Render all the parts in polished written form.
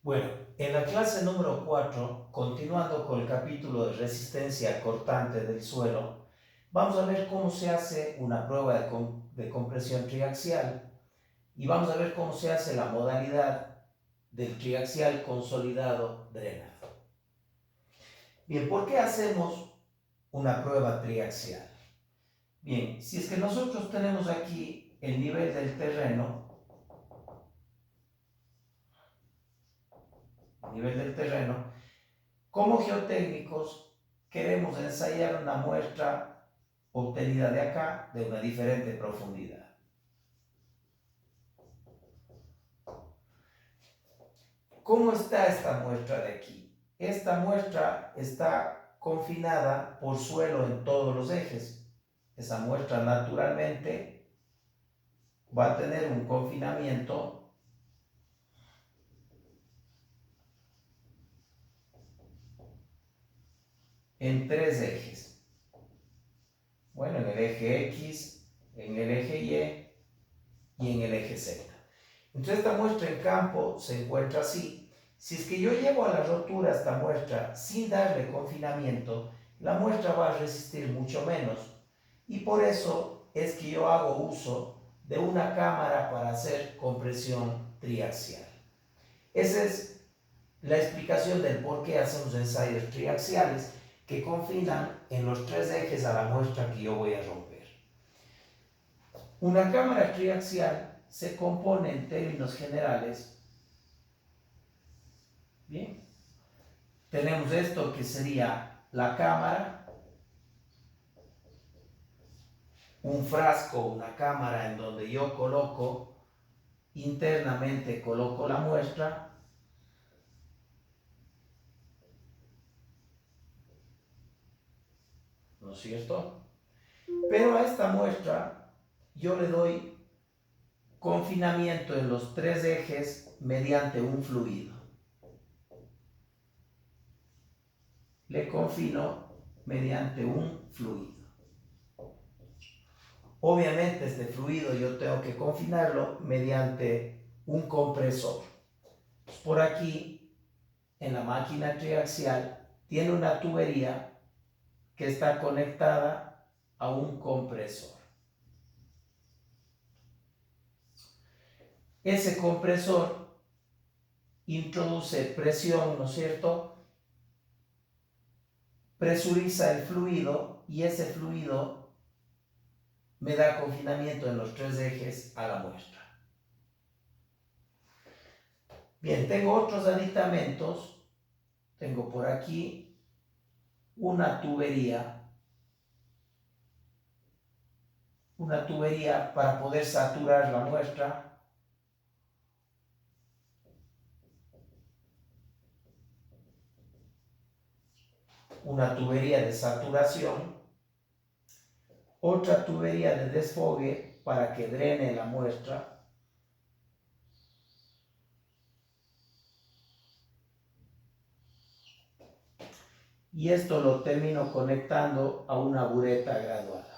Bueno, en la clase número 4, continuando con el capítulo de resistencia cortante del suelo, vamos a ver cómo se hace una prueba de compresión triaxial y vamos a ver cómo se hace la modalidad del triaxial consolidado drenado. Bien, ¿por qué hacemos una prueba triaxial? Bien, si es que nosotros tenemos aquí el nivel del terreno, como geotécnicos queremos ensayar una muestra obtenida de acá de una diferente profundidad. ¿Cómo está esta muestra de aquí? Esta muestra está confinada por suelo en todos los ejes. Esa muestra naturalmente va a tener un confinamiento en tres ejes. Bueno, en el eje X, en el eje Y y en el eje Z. Entonces esta muestra en campo se encuentra así. Si es que yo llevo a la rotura esta muestra sin darle confinamiento, la muestra va a resistir mucho menos. Y por eso es que yo hago uso de una cámara para hacer compresión triaxial. Esa es la explicación del por qué hacemos ensayos triaxiales que confinan en los tres ejes a la muestra que yo voy a romper. Una cámara triaxial se compone en términos generales. Bien, tenemos esto que sería la cámara, un frasco, una cámara en donde yo internamente coloco la muestra. ¿No es cierto? Pero a esta muestra yo le doy confinamiento en los tres ejes mediante un fluido. Le confino mediante un fluido. Obviamente este fluido yo tengo que confinarlo mediante un compresor. Por aquí, en la máquina triaxial, tiene una tubería que está conectada a un compresor. Ese compresor introduce presión, ¿no es cierto? Presuriza el fluido y ese fluido me da confinamiento en los tres ejes a la muestra. Bien, tengo otros aditamentos. Tengo por aquí una tubería para poder saturar la muestra. Una tubería de saturación, otra tubería de desfogue para que drene la muestra, y esto lo termino conectando a una bureta graduada.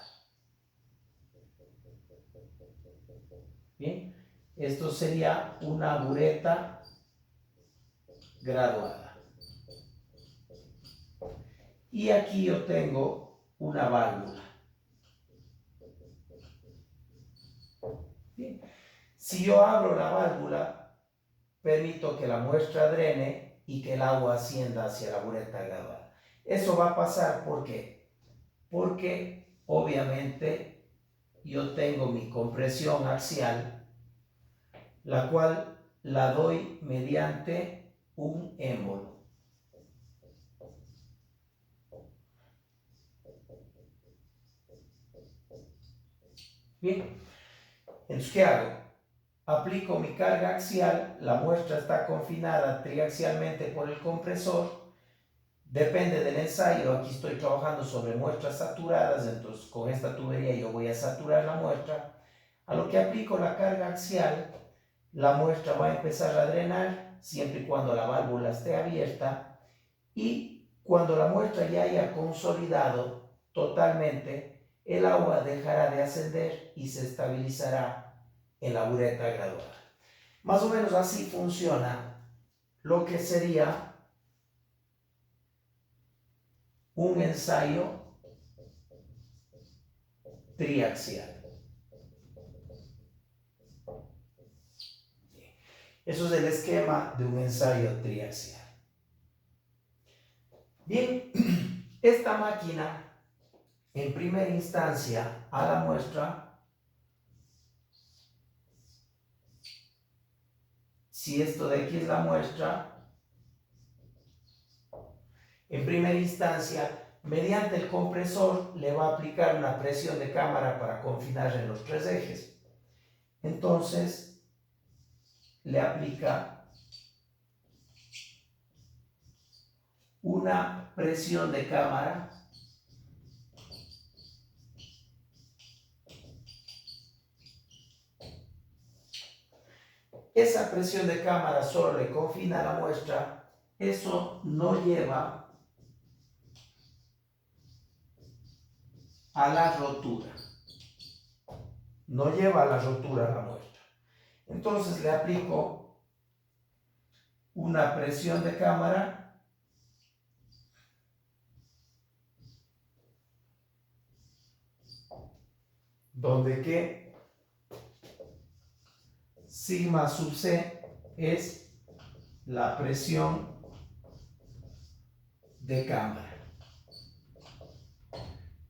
Bien, esto sería una bureta graduada. Y aquí yo tengo una válvula. Bien. Si yo abro la válvula, permito que la muestra drene y que el agua ascienda hacia la bureta graduada. Eso va a pasar, ¿por qué? Porque obviamente yo tengo mi compresión axial, la cual la doy mediante un émbolo. Bien, entonces, ¿qué hago? Aplico mi carga axial, la muestra está confinada triaxialmente por el compresor. Depende del ensayo, aquí estoy trabajando sobre muestras saturadas, entonces con esta tubería yo voy a saturar la muestra. A lo que aplico la carga axial, la muestra va a empezar a drenar siempre y cuando la válvula esté abierta, y cuando la muestra ya haya consolidado totalmente, el agua dejará de ascender y se estabilizará en la bureta graduada. Más o menos así funciona lo que sería un ensayo triaxial. Eso es el esquema de un ensayo triaxial. Bien, esta máquina en primera instancia a la muestra, si esto de aquí es la muestra, en primera instancia, mediante el compresor le va a aplicar una presión de cámara para confinar en los tres ejes. Entonces, le aplica una presión de cámara esa presión de cámara solo le confina la muestra, eso no lleva a la rotura, no lleva a la rotura a la muestra. Entonces le aplico una presión de cámara donde que sigma sub c es la presión de cámara.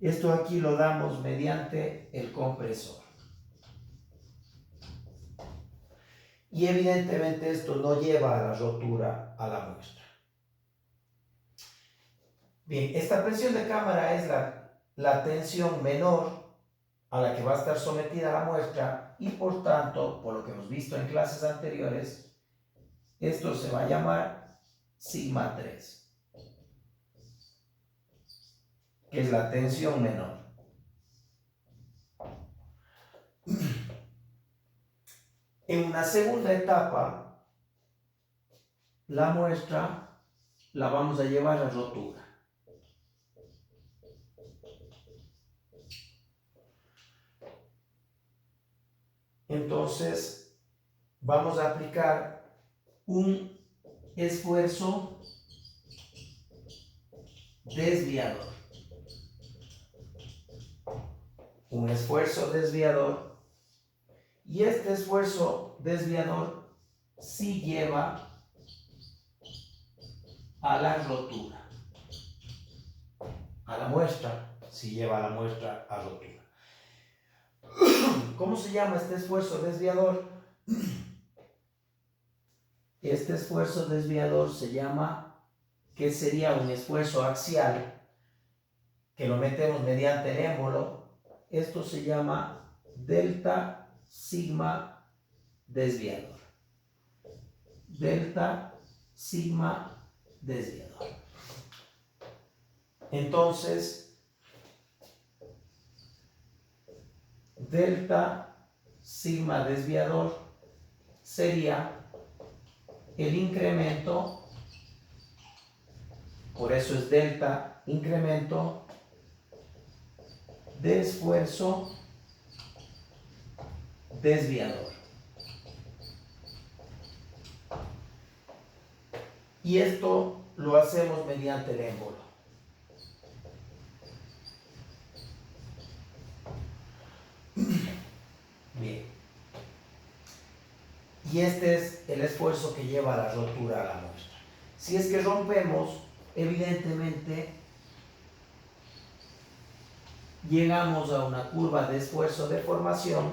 Esto aquí lo damos mediante el compresor. Y evidentemente esto no lleva a la rotura a la muestra. Bien, esta presión de cámara es la tensión menor a la que va a estar sometida la muestra y por tanto, por lo que hemos visto en clases anteriores, esto se va a llamar sigma 3, que es la tensión menor. En una segunda etapa, la muestra la vamos a llevar a rotura. Entonces, vamos a aplicar un esfuerzo desviador. Un esfuerzo desviador. Y este esfuerzo desviador sí lleva a la rotura. A la muestra, sí lleva a la muestra a rotura. ¿Cómo se llama este esfuerzo desviador? Este esfuerzo desviador se llama, que sería un esfuerzo axial, que lo metemos mediante el émbolo. Esto se llama delta sigma desviador. Delta sigma desviador. Entonces, delta sigma desviador sería el incremento, por eso es delta incremento de esfuerzo desviador. Y esto lo hacemos mediante el émbolo. Bien. Y este es el esfuerzo que lleva a la rotura a la muestra. Si es que rompemos, evidentemente llegamos a una curva de esfuerzo de formación,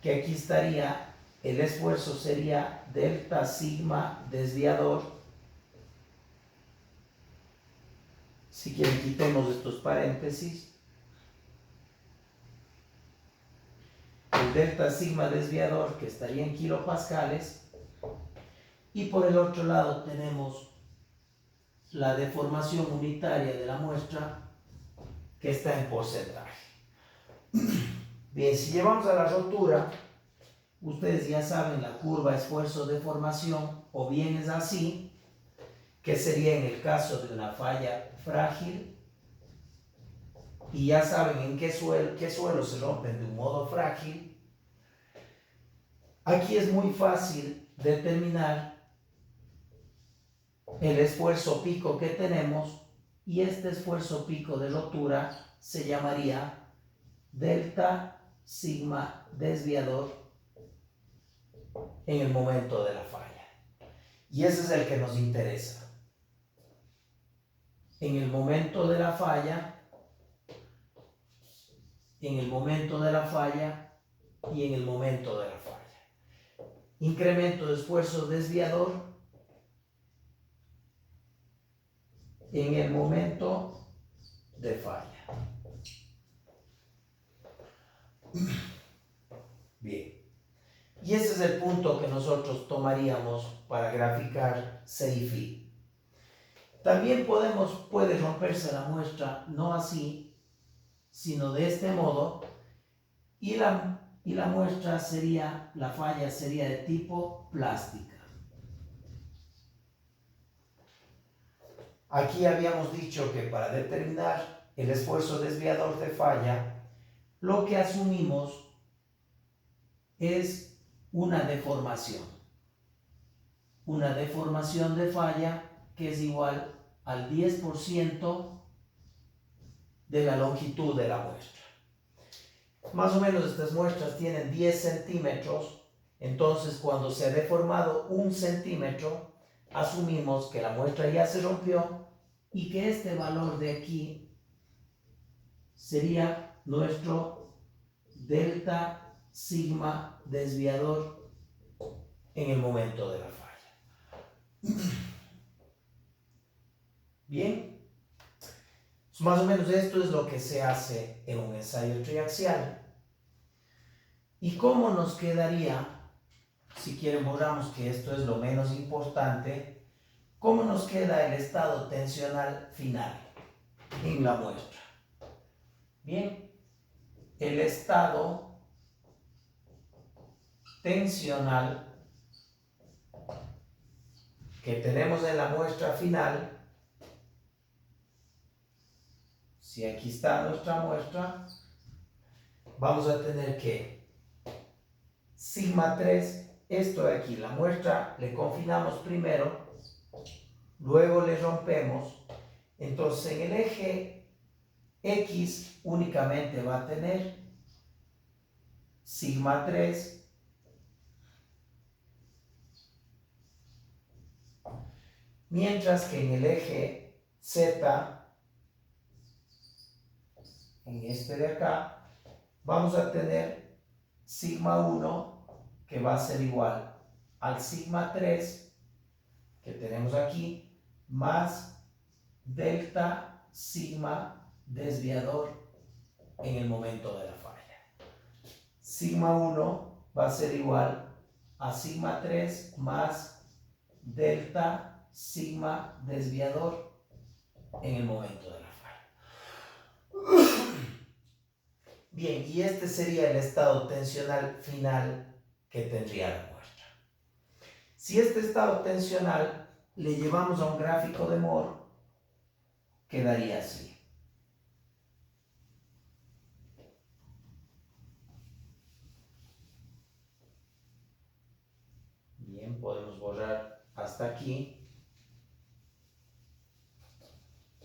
que aquí estaría, el esfuerzo sería delta sigma desviador. Si quieren, quitemos estos paréntesis. El delta sigma desviador, que estaría en kilopascales, y por el otro lado tenemos la deformación unitaria de la muestra, que está en porcentaje. Bien, si llevamos a la rotura, ustedes ya saben la curva esfuerzo deformación, o bien es así, que sería en el caso de una falla frágil, y ya saben en qué suelos se rompen de un modo frágil. Aquí es muy fácil determinar el esfuerzo pico que tenemos, y este esfuerzo pico de rotura se llamaría delta sigma desviador en el momento de la falla. Y ese es el que nos interesa. En el momento de la falla, en el momento de la falla y en el momento de la falla. Incremento de esfuerzo desviador en el momento de falla. Bien. Y ese es el punto que nosotros tomaríamos para graficar C y phi. También puede romperse la muestra no así, sino de este modo, y la muestra sería, la falla sería de tipo plástica. Aquí habíamos dicho que para determinar el esfuerzo desviador de falla, lo que asumimos es una deformación. Una deformación de falla que es igual al 10% de la longitud de la muestra. Más o menos estas muestras tienen 10 centímetros, entonces cuando se ha deformado 1 centímetro, asumimos que la muestra ya se rompió y que este valor de aquí sería nuestro delta sigma desviador en el momento de la falla. Bien. Más o menos esto es lo que se hace en un ensayo triaxial. ¿Y cómo nos quedaría, si quieren borramos que esto es lo menos importante, cómo nos queda el estado tensional final en la muestra? Bien, el estado tensional que tenemos en la muestra final, si aquí está nuestra muestra, vamos a tener que sigma 3, esto de aquí, la muestra le confinamos primero, luego le rompemos, entonces en el eje X únicamente va a tener sigma 3, mientras que en el eje Z, en este de acá, vamos a tener sigma 1 que va a ser igual al sigma 3 que tenemos aquí más delta sigma desviador en el momento de la falla. Sigma 1 va a ser igual a sigma 3 más delta sigma desviador en el momento de la falla. Bien, y este sería el estado tensional final que tendría la muestra. Si este estado tensional le llevamos a un gráfico de Moore, quedaría así. Bien, podemos borrar hasta aquí.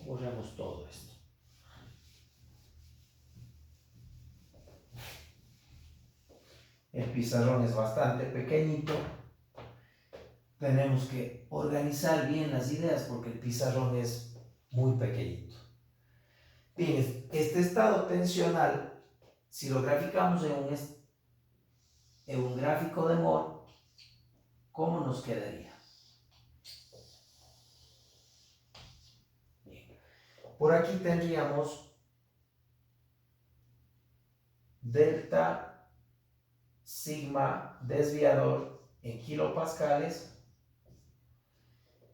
Borramos todo esto. El pizarrón es bastante pequeñito. Tenemos que organizar bien las ideas porque el pizarrón es muy pequeñito. Bien, este estado tensional, si lo graficamos en un gráfico de Moore, ¿cómo nos quedaría? Bien. Por aquí tendríamos delta sigma desviador en kilopascales,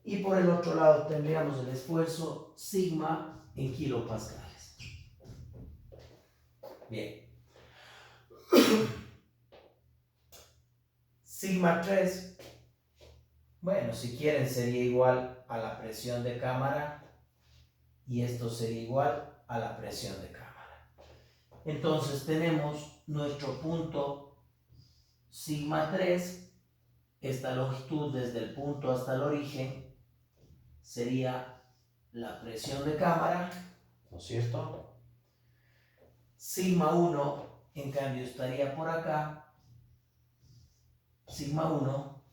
y por el otro lado tendríamos el esfuerzo sigma en kilopascales. Bien. Sigma 3, bueno, si quieren sería igual a la presión de cámara y esto sería igual a la presión de cámara. Entonces tenemos nuestro punto sigma 3, esta longitud desde el punto hasta el origen, sería la presión de cámara, ¿no es cierto? Sigma 1, en cambio, estaría por acá, sigma 1,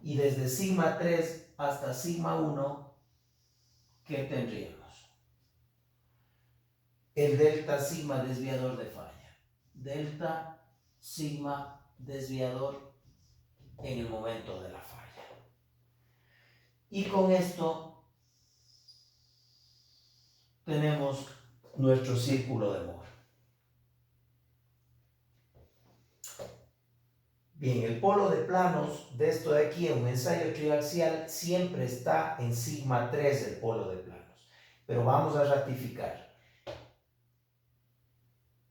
y desde sigma 3 hasta sigma 1, ¿qué tendríamos? El delta sigma desviador de falla. Delta sigma desviador en el momento de la falla. Y con esto tenemos nuestro círculo de Moore. Bien, el polo de planos de esto de aquí en un ensayo triaxial siempre está en sigma 3 el polo de planos. Pero vamos a ratificar.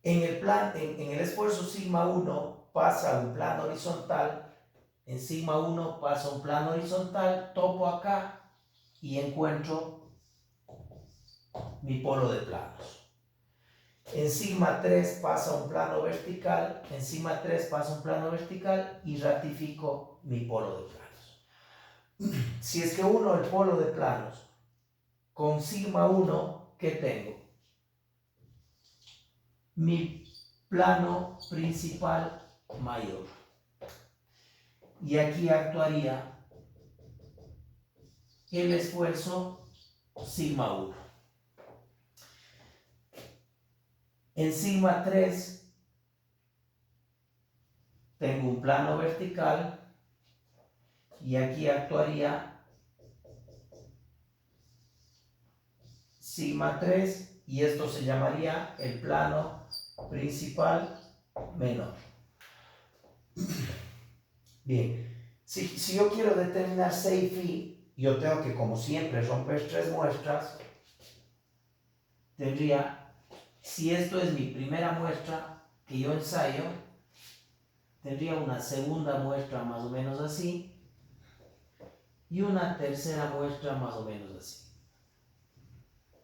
En el esfuerzo sigma 1 pasa un plano horizontal, en sigma 1 pasa un plano horizontal, topo acá y encuentro mi polo de planos. En sigma 3 pasa un plano vertical, en sigma 3 pasa un plano vertical y ratifico mi polo de planos. Si es que uno el polo de planos con sigma 1, ¿qué tengo? Mi plano principal mayor. Y aquí actuaría el esfuerzo sigma 1. En sigma 3 tengo un plano vertical y aquí actuaría sigma 3 y esto se llamaría el plano principal menor. Bien, si yo quiero determinar C y phi, yo tengo que, como siempre, romper tres muestras. Tendría, si esto es mi primera muestra que yo ensayo, tendría una segunda muestra más o menos así y una tercera muestra más o menos así.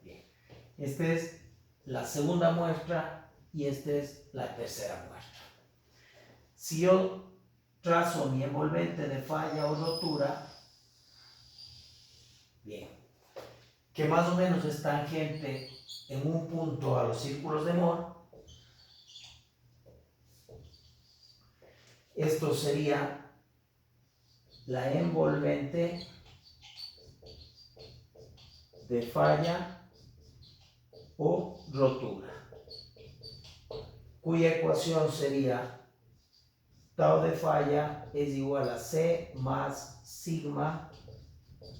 Bien, esta es la segunda muestra y esta es la tercera muestra. Si yo trazo mi envolvente de falla o rotura, bien, que más o menos es tangente en un punto a los círculos de Moore, esto sería la envolvente de falla o rotura, cuya ecuación sería tau de falla es igual a C más sigma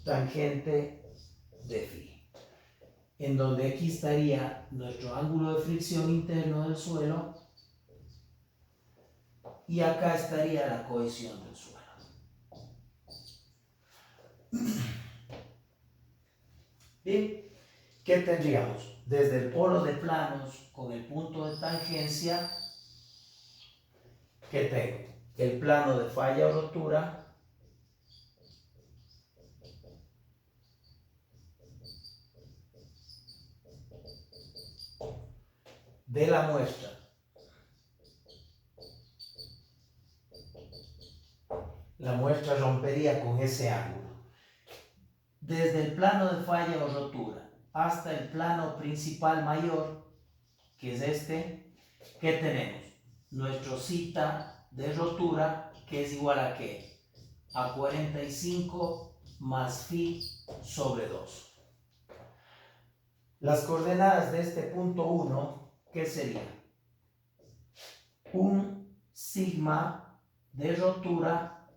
tangente de phi, en donde aquí estaría nuestro ángulo de fricción interno del suelo y acá estaría la cohesión del suelo. Bien, ¿qué tendríamos? Desde el polo de planos con el punto de tangencia, ¿qué tengo? El plano de falla o rotura de la muestra. La muestra rompería con ese ángulo. Desde el plano de falla o rotura hasta el plano principal mayor, que es este, ¿qué tenemos? Nuestro zeta de rotura, que es igual a ¿qué? A 45 más phi sobre 2. Las coordenadas de este punto 1, ¿qué sería? Un sigma de rotura,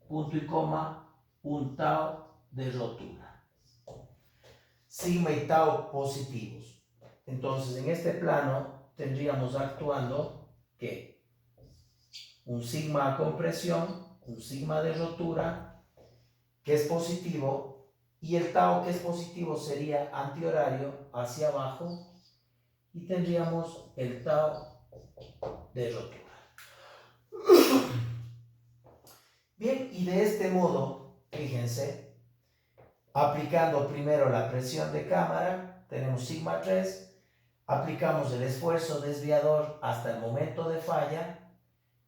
punto y coma, un tau de rotura. Sigma y tau positivos. Entonces, en este plano tendríamos actuando que un sigma a compresión, un sigma de rotura, que es positivo, y el tau que es positivo sería antihorario hacia abajo, y tendríamos el tau de rotura. Bien, y de este modo, fíjense, aplicando primero la presión de cámara, tenemos sigma 3, aplicamos el esfuerzo desviador hasta el momento de falla,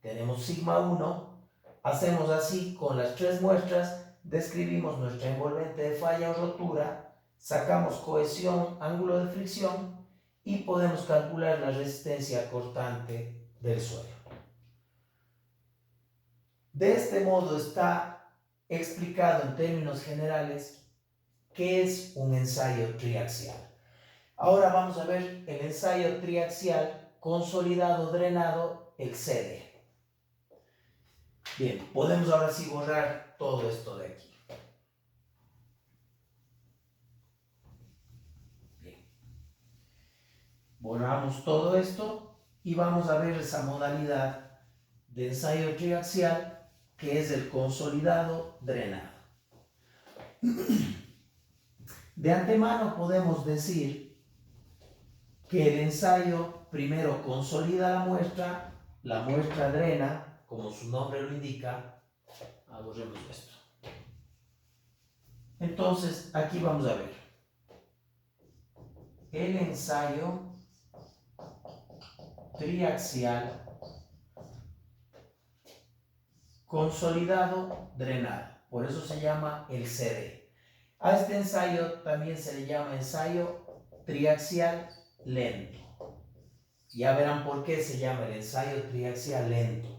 tenemos sigma 1, hacemos así con las tres muestras describimos nuestra envolvente de falla o rotura, sacamos cohesión, ángulo de fricción y podemos calcular la resistencia cortante del suelo. De este modo está explicado en términos generales qué es un ensayo triaxial. Ahora vamos a ver el ensayo triaxial consolidado drenado, el CD. Bien, podemos ahora sí borrar todo esto de aquí. Bien. Borramos todo esto y vamos a ver esa modalidad de ensayo triaxial que es el consolidado drenado. De antemano podemos decir que el ensayo primero consolida la muestra drena, como su nombre lo indica. Borremos esto. Entonces, aquí vamos a ver el ensayo triaxial consolidado drenado. Por eso se llama el CD. A este ensayo también se le llama ensayo triaxial lento. Ya verán por qué se llama el ensayo triaxial lento.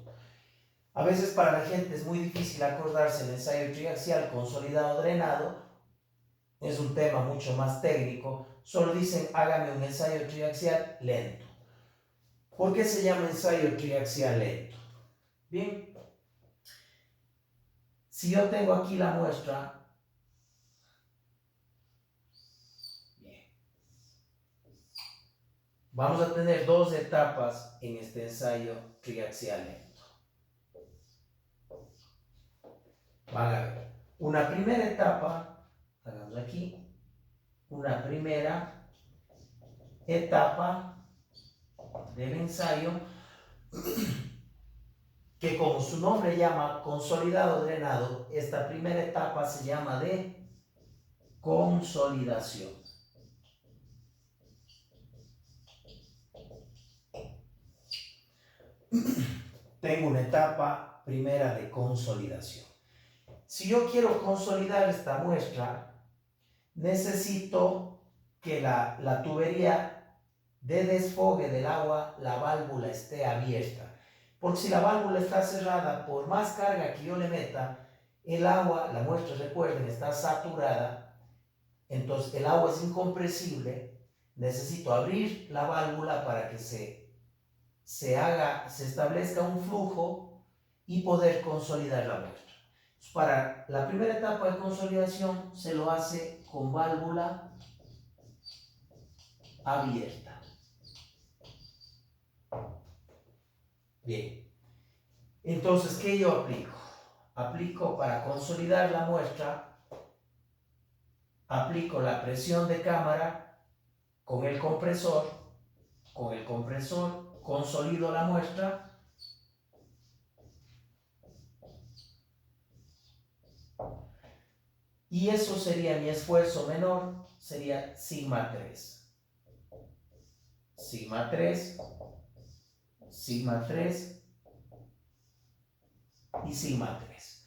A veces para la gente es muy difícil acordarse del ensayo triaxial consolidado drenado. Es un tema mucho más técnico. Solo dicen, hágame un ensayo triaxial lento. ¿Por qué se llama ensayo triaxial lento? Bien, si yo tengo aquí la muestra, bien, vamos a tener dos etapas en este ensayo triaxial lento. Van a ver, una primera etapa, hagamos aquí, una primera etapa del ensayo que como su nombre llama consolidado drenado, esta primera etapa se llama de consolidación. Tengo una etapa primera de consolidación. Si yo quiero consolidar esta muestra, necesito que la tubería de desfogue del agua, la válvula esté abierta. Porque si la válvula está cerrada, por más carga que yo le meta, el agua, la muestra, recuerden, está saturada, entonces el agua es incompresible. Necesito abrir la válvula para que se establezca un flujo y poder consolidar la muestra. Para la primera etapa de consolidación se lo hace con válvula abierta. Bien, entonces, ¿qué yo aplico? Aplico para consolidar la muestra, aplico la presión de cámara con el compresor consolido la muestra y eso sería mi esfuerzo menor, sería sigma 3. Sigma 3, sigma 3 y sigma 3.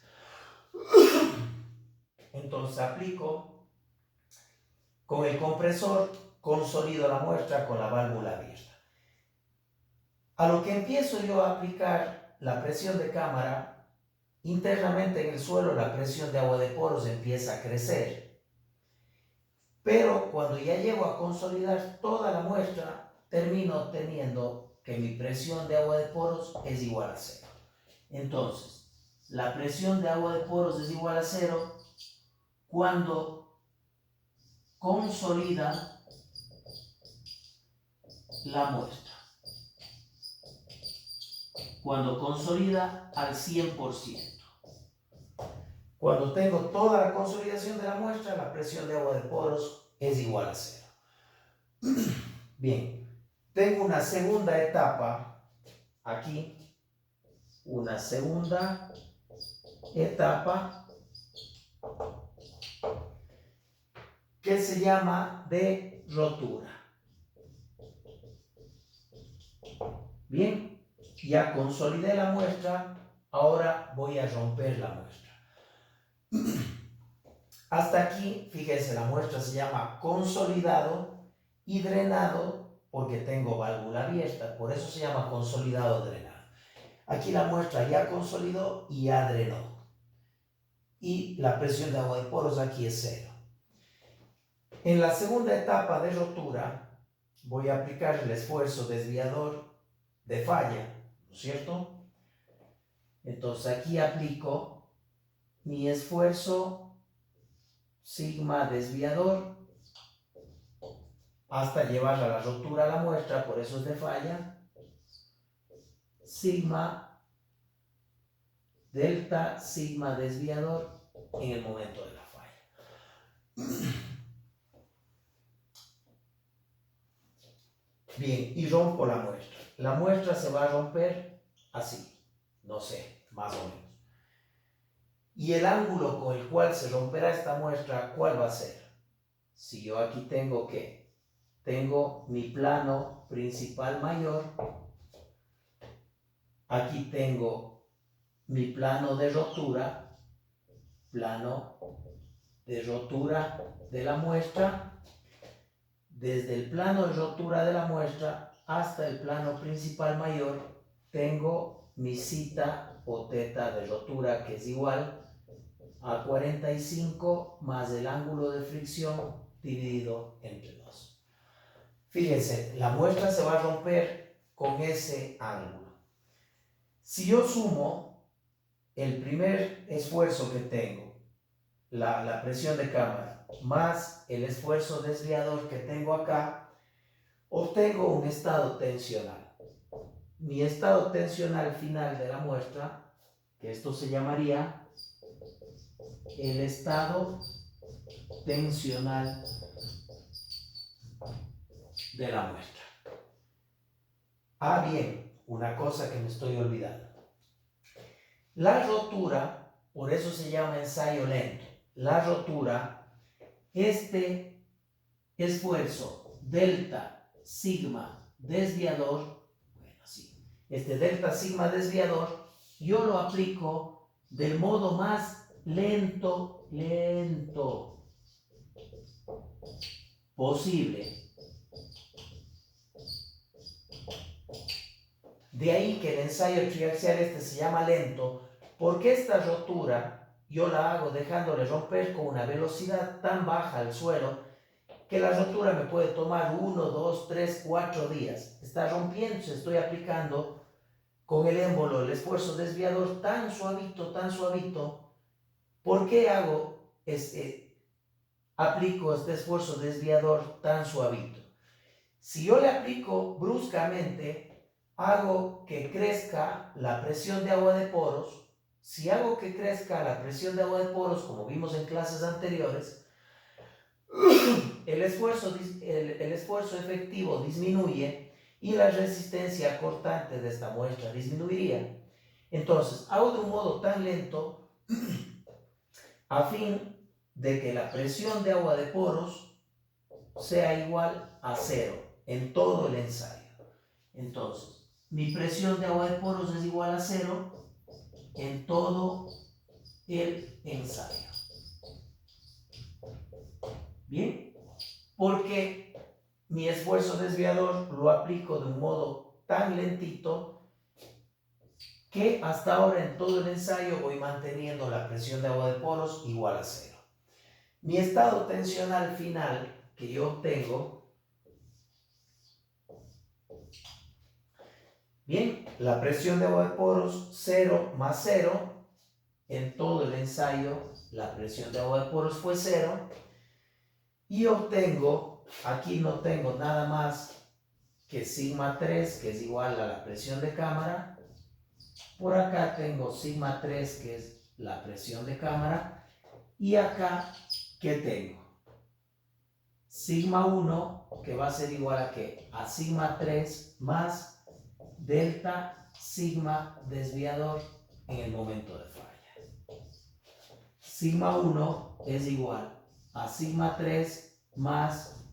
Entonces aplico con el compresor, consolido la muestra con la válvula abierta. A lo que empiezo yo a aplicar la presión de cámara, internamente en el suelo la presión de agua de poros empieza a crecer. Pero cuando ya llego a consolidar toda la muestra, termino teniendo que mi presión de agua de poros es igual a 0. Entonces, la presión de agua de poros es igual a 0 cuando consolida la muestra. Cuando consolida al 100%. Cuando tengo toda la consolidación de la muestra, la presión de agua de poros es igual a 0. Bien, tengo una segunda etapa aquí, una segunda etapa que se llama de rotura. Bien, ya consolidé la muestra, ahora voy a romper la muestra. Hasta aquí, fíjense, la muestra se llama consolidado y drenado porque tengo válvula abierta, por eso se llama consolidado drenado. Aquí la muestra ya consolidó y ya drenó. Y la presión de agua de poros aquí es 0. En la segunda etapa de rotura voy a aplicar el esfuerzo desviador de falla, ¿no es cierto? Entonces aquí aplico mi esfuerzo sigma desviador hasta llevar a la rotura a la muestra, por eso es de falla, sigma delta sigma desviador en el momento de la falla. Bien, y rompo la muestra. La muestra se va a romper así, no sé, más o menos. Y el ángulo con el cual se romperá esta muestra, ¿cuál va a ser? Si yo aquí tengo ¿qué? Tengo mi plano principal mayor, aquí tengo mi plano de rotura de la muestra. Desde el plano de rotura de la muestra hasta el plano principal mayor tengo mi zeta o teta de rotura, que es igual a 45 más el ángulo de fricción dividido entre 2. Fíjense, la muestra se va a romper con ese ángulo. Si yo sumo el primer esfuerzo que tengo, la presión de cámara, más el esfuerzo desviador que tengo acá, obtengo un estado tensional. Mi estado tensional final de la muestra, que esto se llamaría el estado tensional de la muestra. Ah, bien, una cosa que me estoy olvidando. La rotura, por eso se llama ensayo lento. La rotura, este esfuerzo delta sigma desviador, bueno, sí, este delta sigma desviador, yo lo aplico del modo más lento posible. De ahí que el ensayo triaxial se llama lento, porque esta rotura yo la hago dejándole romper con una velocidad tan baja al suelo que la rotura me puede tomar 1, 2, 3, 4 días. Está rompiendo, estoy aplicando con el émbolo el esfuerzo desviador tan suavito, tan suavito. ¿Por qué aplico este esfuerzo desviador tan suavito? Si yo le aplico bruscamente, hago que crezca la presión de agua de poros. Si hago que crezca la presión de agua de poros, como vimos en clases anteriores, el esfuerzo efectivo disminuye y la resistencia cortante de esta muestra disminuiría. Entonces, hago de un modo tan lento a fin de que la presión de agua de poros sea igual a 0 en todo el ensayo. Entonces, mi presión de agua de poros es igual a 0 en todo el ensayo. ¿Bien? Porque mi esfuerzo desviador lo aplico de un modo tan lentito que hasta ahora en todo el ensayo voy manteniendo la presión de agua de poros igual a 0. Mi estado tensional final que yo obtengo, bien, la presión de agua de poros 0 más 0, en todo el ensayo la presión de agua de poros fue 0, y obtengo, aquí no tengo nada más que sigma 3, que es igual a la presión de cámara. Por acá tengo sigma 3, que es la presión de cámara. Y acá, ¿qué tengo? Sigma 1, que va a ser igual a ¿qué? A sigma 3 más delta sigma desviador en el momento de falla. Sigma 1 es igual a sigma 3 más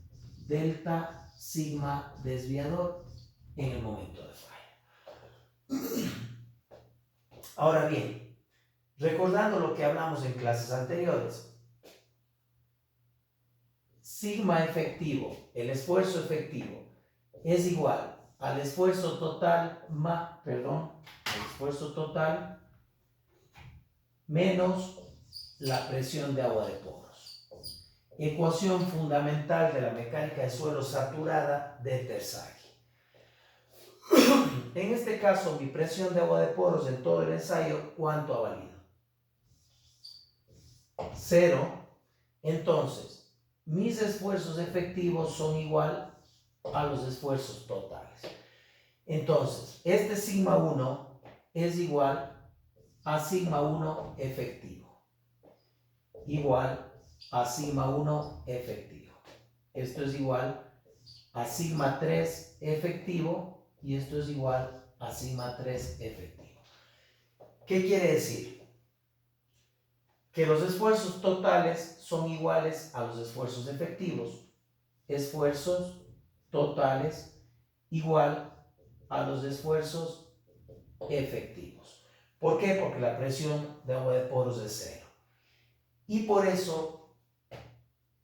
delta sigma desviador en el momento de falla. Ahora bien, recordando lo que hablamos en clases anteriores, sigma efectivo, el esfuerzo efectivo, es igual al esfuerzo total el esfuerzo total menos la presión de agua de poros. Ecuación fundamental de la mecánica de suelo saturada de Terzaghi. En este caso, mi presión de agua de poros en todo el ensayo, ¿cuánto ha valido? 0. Entonces, mis esfuerzos efectivos son igual a los esfuerzos totales. Entonces, este sigma 1 es igual a sigma 1 efectivo. Igual a sigma 1 efectivo. Esto es igual a sigma 3 efectivo y esto es igual a sigma 3 efectivo. ¿Qué quiere decir? Que los esfuerzos totales son iguales a los esfuerzos efectivos. Esfuerzos totales igual a los esfuerzos efectivos. ¿Por qué? Porque la presión de agua de poros es 0. Y por eso,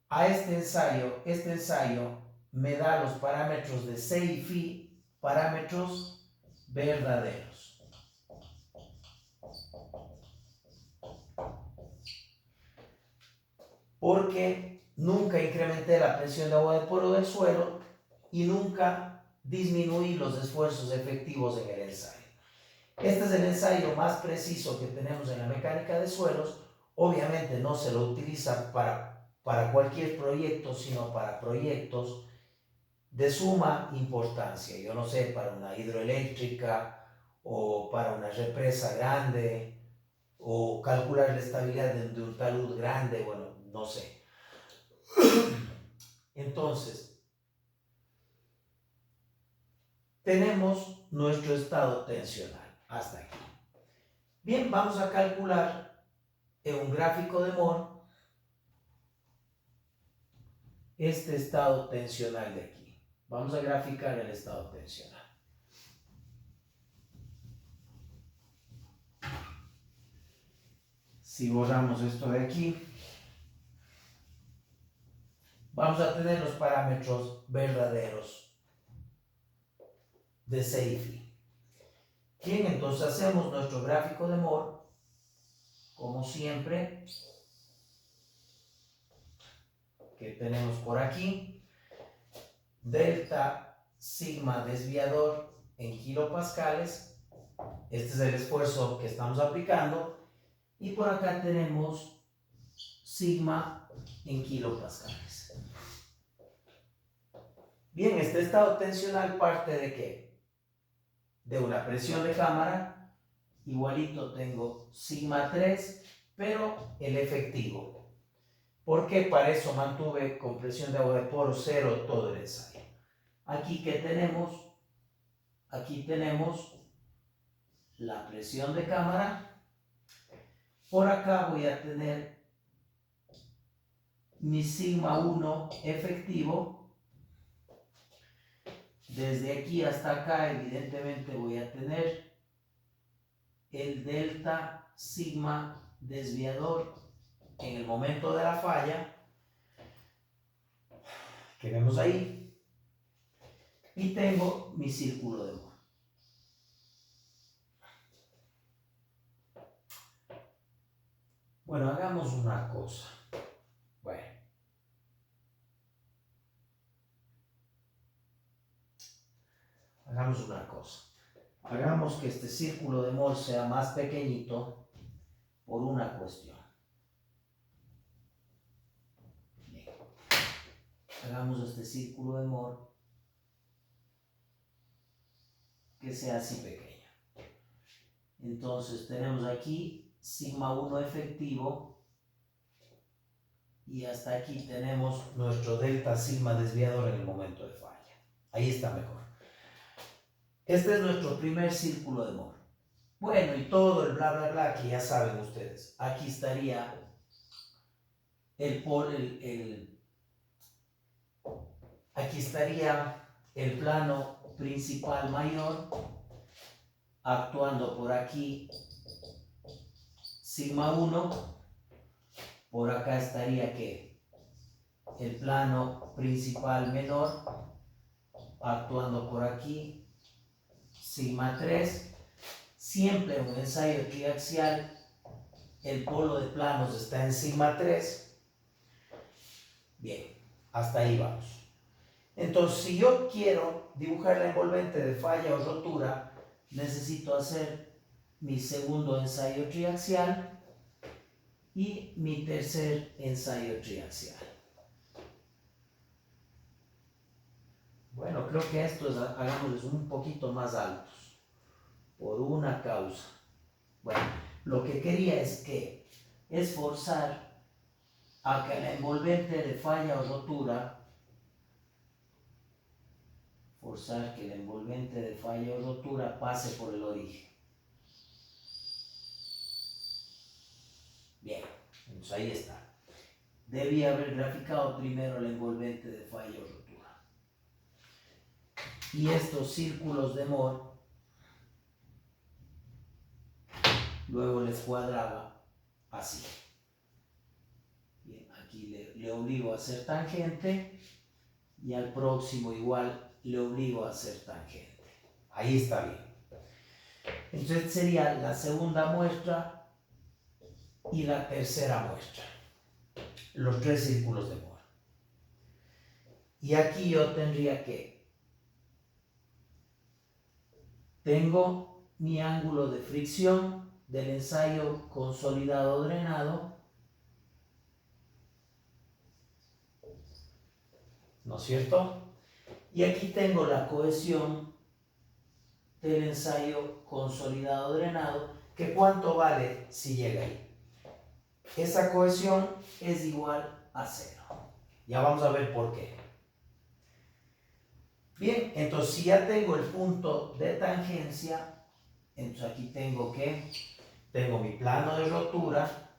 a este ensayo me da los parámetros de C y Φ, parámetros verdaderos. Porque nunca incrementé la presión de agua de poro del suelo y nunca disminuí los esfuerzos efectivos en el ensayo. Este es el ensayo más preciso que tenemos en la mecánica de suelos. Obviamente no se lo utiliza para cualquier proyecto, sino para proyectos de suma importancia. Yo no sé, para una hidroeléctrica o para una represa grande o calcular la estabilidad de un talud grande, bueno, no sé. Entonces, tenemos nuestro estado tensional hasta aquí. Bien, vamos a calcular en un gráfico de Mohr este estado tensional de aquí. Vamos a graficar el estado tensional. Si borramos esto de aquí, vamos a tener los parámetros verdaderos de C y Φ. Bien, entonces hacemos nuestro gráfico de Mohr, como siempre, que tenemos por aquí, delta sigma desviador en kilopascales, este es el esfuerzo que estamos aplicando, y por acá tenemos sigma en kilopascales. Bien, este estado tensional parte de ¿qué? De una presión de cámara, igualito tengo sigma 3, pero el efectivo. Porque para eso mantuve con presión de agua de poro 0 todo el ensayo. Aquí que tenemos, aquí tenemos la presión de cámara. Por acá voy a tener mi sigma 1 efectivo. Desde aquí hasta acá, evidentemente, voy a tener el delta sigma desviador en el momento de la falla, que vemos ahí, y tengo mi círculo de Mohr. Bueno, hagamos una cosa. Hagamos una cosa. Hagamos que este círculo de Mohr sea más pequeñito por una cuestión. Bien. Hagamos este círculo de Mohr que sea así pequeño. Entonces tenemos aquí sigma 1 efectivo y hasta aquí tenemos nuestro delta sigma desviador en el momento de falla. Ahí está mejor. Este es nuestro primer círculo de Mohr. Bueno, y todo el bla bla bla que ya saben ustedes. Aquí estaría aquí estaría el plano principal mayor, actuando por aquí sigma 1, por acá estaría ¿qué? el plano principal menor actuando por aquí, sigma 3. Siempre en un ensayo triaxial el polo de planos está en sigma 3. Bien, hasta ahí vamos. Entonces, si yo quiero dibujar la envolvente de falla o rotura, necesito hacer mi segundo ensayo triaxial y mi tercer ensayo triaxial. Bueno, creo que estos hagámosles un poquito más altos, por una causa. Bueno, lo que quería es forzar a que la envolvente de falla o rotura, pase por el origen. Bien, entonces ahí está. Debía haber graficado primero la envolvente de falla o rotura. Y estos círculos de Moore, luego les cuadraba así. Bien, aquí le obligo a hacer tangente y al próximo igual le obligo a hacer tangente. Ahí está bien. Entonces sería la segunda muestra y la tercera muestra. Los tres círculos de Moore. Y aquí yo tendría que tengo mi ángulo de fricción del ensayo consolidado drenado, ¿no es cierto? Y aquí tengo la cohesión del ensayo consolidado drenado, que cuánto vale si llega ahí. Esa cohesión es igual a 0. Ya vamos a ver por qué. Bien, entonces si ya tengo el punto de tangencia, entonces aquí tengo mi plano de rotura,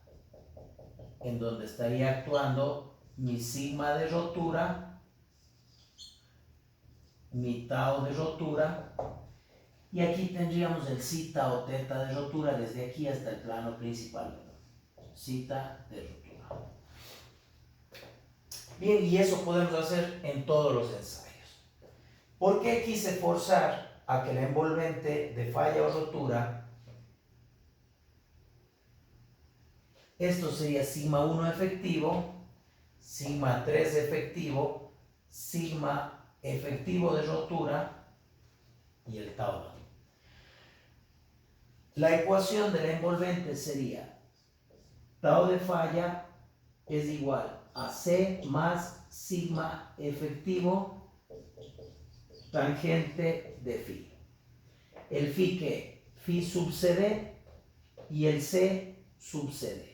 en donde estaría actuando mi sigma de rotura, mi tau de rotura, y aquí tendríamos el zeta o teta de rotura desde aquí hasta el plano principal, zeta de rotura. Bien, y eso podemos hacer en todos los ensayos. ¿Por qué quise forzar a que la envolvente de falla o rotura, esto sería sigma 1 efectivo, sigma 3 efectivo, sigma efectivo de rotura y el tau? La ecuación de la envolvente sería tau de falla es igual a C más sigma efectivo tangente de phi. El phi que phi sub CD y el C sub CD.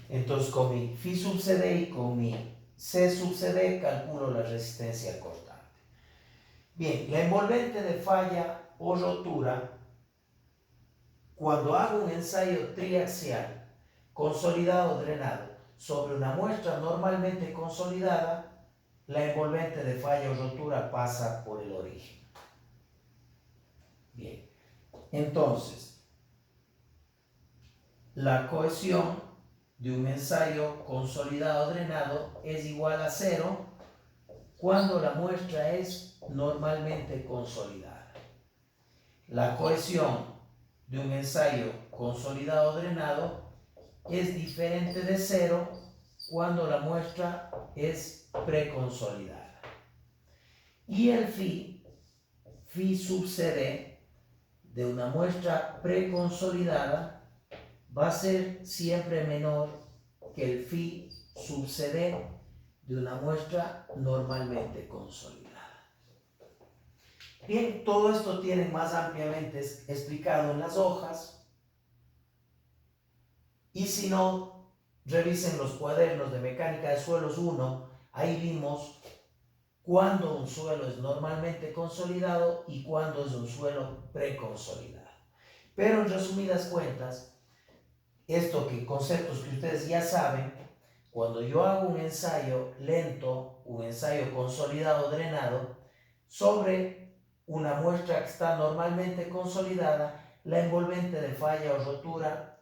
Entonces con mi phi sub CD y con mi C sub CD calculo la resistencia al cortante. Bien, la envolvente de falla o rotura, cuando hago un ensayo triaxial consolidado drenado sobre una muestra normalmente consolidada, la envolvente de falla o rotura pasa por el origen. Bien, entonces, la cohesión de un ensayo consolidado drenado es igual a 0 cuando la muestra es normalmente consolidada. La cohesión de un ensayo consolidado drenado es diferente de 0 cuando la muestra es preconsolidada. Y el phi sub CD de una muestra preconsolidada va a ser siempre menor que el phi sub CD de una muestra normalmente consolidada. Bien, todo esto tiene más ampliamente explicado en las hojas. Y si no, revisen los cuadernos de mecánica de suelos 1, ahí vimos cuándo un suelo es normalmente consolidado y cuándo es un suelo preconsolidado. Pero en resumidas cuentas, conceptos que ustedes ya saben, cuando yo hago un ensayo lento, un ensayo consolidado drenado, sobre una muestra que está normalmente consolidada, la envolvente de falla o rotura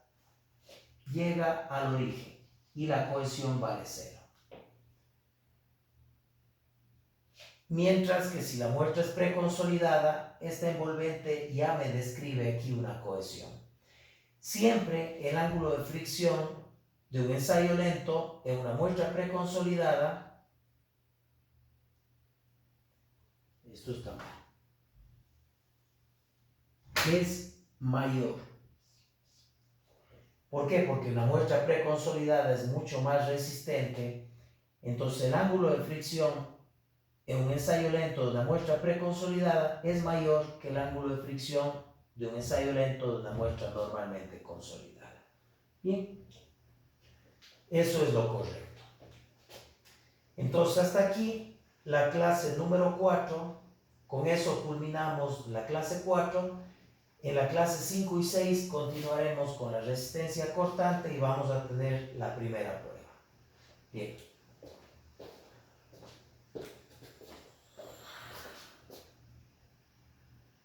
llega al origen. y la cohesión vale 0. Mientras que si la muestra es preconsolidada, esta envolvente ya me describe aquí una cohesión. Siempre el ángulo de fricción de un ensayo lento en una muestra preconsolidada, esto está mal, es mayor. ¿Por qué? Porque una muestra preconsolidada es mucho más resistente, entonces el ángulo de fricción en un ensayo lento de una muestra preconsolidada es mayor que el ángulo de fricción de un ensayo lento de una muestra normalmente consolidada. Bien, eso es lo correcto. Entonces hasta aquí la clase número 4, con eso culminamos la clase 4. En la clase 5 y 6 continuaremos con la resistencia cortante y vamos a tener la primera prueba. Bien.